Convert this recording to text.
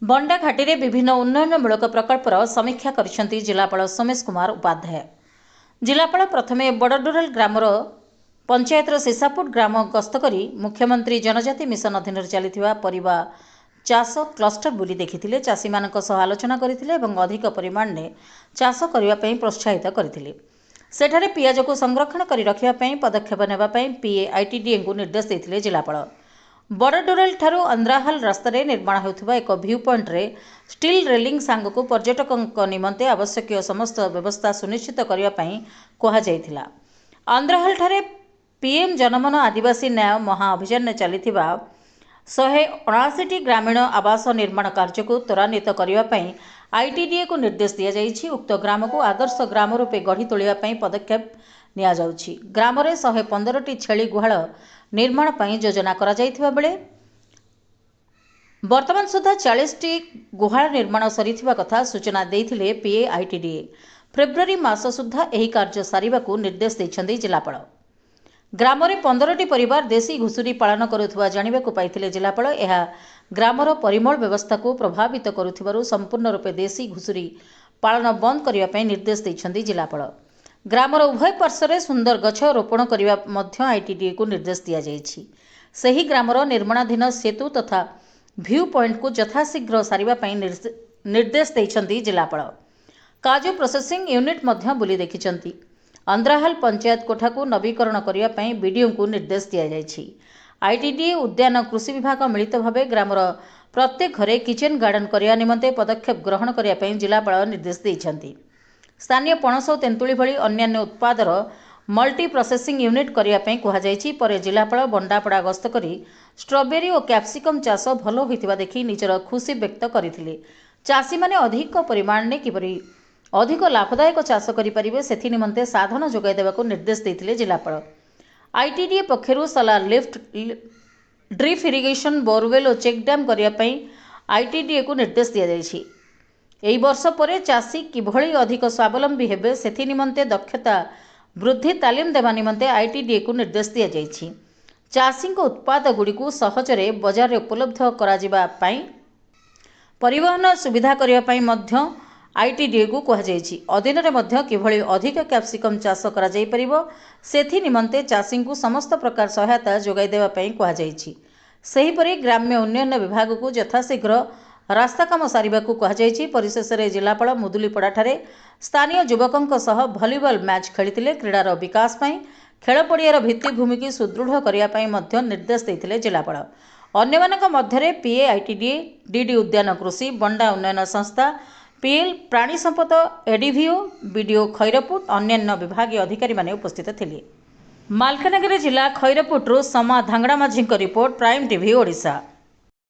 बंडा घाटी में विभिन्न उन्नयनमूलक प्रकल्पर समीक्षा करिसेंती जिलापाल सोमेश कुमार उपाध्याय। जिलापाल प्रथमे बड़डोराल ग्रामर पंचायतर सीसापुट ग्राम गस्त करी मुख्यमंत्री जनजाति मिशन अधीन चली परिवा चाष क्लस्टर बुली देखिथिले, चाषी मानक सह आलोचना करथिले एवं अधिक परिमाण में चाष करबा पई प्रोत्साहित करथिले। सेठारे पियाज को संरक्षण करी रखिबा पई पदक्षेप नेबा पई पीए आईटीडीए को निर्देश देथिले जिलापाल। बड़डोराल ठारू अंद्राहाल रास्ता निर्माण होउथिबा एक व्यू पॉइंट रे स्टील रेलिंग सांगको पर्यटकों निमंते आवश्यक समस्त व्यवस्था सुनिश्चित करने कहा जायथिला। अंद्राहाल ठारे पीएम जनमन आदिवासी न्याय महा अभियान चलिथिबा 179 ग्रामीण आवास निर्माण कार्य को त्वरान्वित करने आईटीडीए को निर्देश दिया जायछि। उक्त ग्राम को आदर्श ग्राम रूपे गढ़ी तोलिबा पई पदक्षेप निया जाउछि। ग्राम रे 115टी छेली गुहाल निर्माण पई योजना करा जायथिबा बेले वर्तमान सुधा 40टी गुहाल निर्माण सरिथिबा कथा सूचना देथिले पीए आईटीडीए। फेब्रुआरी मास सुधा एही कार्य सारिबाकू निर्देश दैछन्ती जिलापाल। ग्राम रे 15टी परिवार देशी घुसुरी पालन करुथुवा जानिबाकू पाइथिले जिलापाल। एहा ग्रामर परिमल व्यवस्था को प्रभावित करुथिबारु संपूर्ण रूपे देशी घुसुरी पालन बंद करिबा पई निर्देश दैछन्ती जिलापाल। ग्रामर उभय पार्श्व सुंदर गछ रोपण करने मध्य आईटीडीए को निर्देश दिया जायछि। सही ग्रामर निर्माणाधीन सेतु तथा व्यू पॉइंट को यथाशीघ्र सारिबा पई निर्देश दैछन्ती जिलापाल। काजू प्रोसेसिंग यूनिट मध्य बुली देखिछन्ती। अंद्राहाल पंचायत कोठा को नवीकरण करने पई बीडीओ को निर्देश दिया जायछि। आईटीडीए उद्यान कृषि विभाग मिलित भावे ग्रामर प्रत्येक घरे किचेन गार्डन करने निमंते पदक्षेप ग्रहण करने पई जिलापाल निर्देश दैछन्ती। स्थानीय पणस और तेंतुली भली अन्यान्य उत्पादर मल्टी प्रोसेसिंग यूनिट करने कहा जायछि। पर जिलापाल बंडापड़ा गस्त करी स्ट्रॉबेरी और कैप्सिकम चाष भल होइतिबा देखि निजर खुशी व्यक्त करथिले। चाषी माने अधिक परिमाण में किपरि अधिक लाभदायक चाष करिपारिबे सेथि निमंते साधन जोगाई देबाकू निर्देश दैथिले जिलापाल। आईटीडीए पक्षरु सला लिफ्ट ड्रिप इरिगेशन बोरवेल और चेक डैम करने पई आईटीडीए को निर्देश दिया जायछि। एही वर्ष पर चाषी किभଳି अधिक स्वावलंबी हेबे सेथि निमंते दक्षता वृद्धि तालीम देवा निमंते आईटीडीए को निर्देश दिया जायछि। चाषी उत्पाद गुड़ी को सहजरे बजार रे उपलब्ध करा जिबा पई परिवहन सुविधा करिया पई मध्य आईटीडीए को कहा जायछि। अधीन रे मध्य किभଳି अधिक कैप्सिकम चाष करा जाय परिबो सेथि निमंते चाषी को समस्त प्रकार सहायता जोगाई देवा पई कहा जायछि। सही परि ग्राम्य उन्नयन विभाग को यथाशीघ्र रास्ता काम सारिबाकू कहा जायछि। परिशेष रे जिलापाल मुदुलीपड़ा ठारे स्थानीय युवकों सह भलीबॉल मैच खेलिथिले। क्रीडार विकास पई खेल पड़ियार भित्तिभूमि की सुदृढ़ करिया पई मध्य निर्देश दैथिले जिलापाल। अन्यमानक मध्यरे पीए आईटीडीए, डीडी उद्यान कृषि, बंडा उन्नयन संस्था, पीएल प्राणी संपद एडीवीओ, बीडीओ खैरपुट अन्यान्य विभागीय अधिकारी माने उपस्थित थिले। मालकानगिरी जिला खैरपुटरू समा धांगड़ा माझी रिपोर्ट, प्राइम टीवी ओडिशा।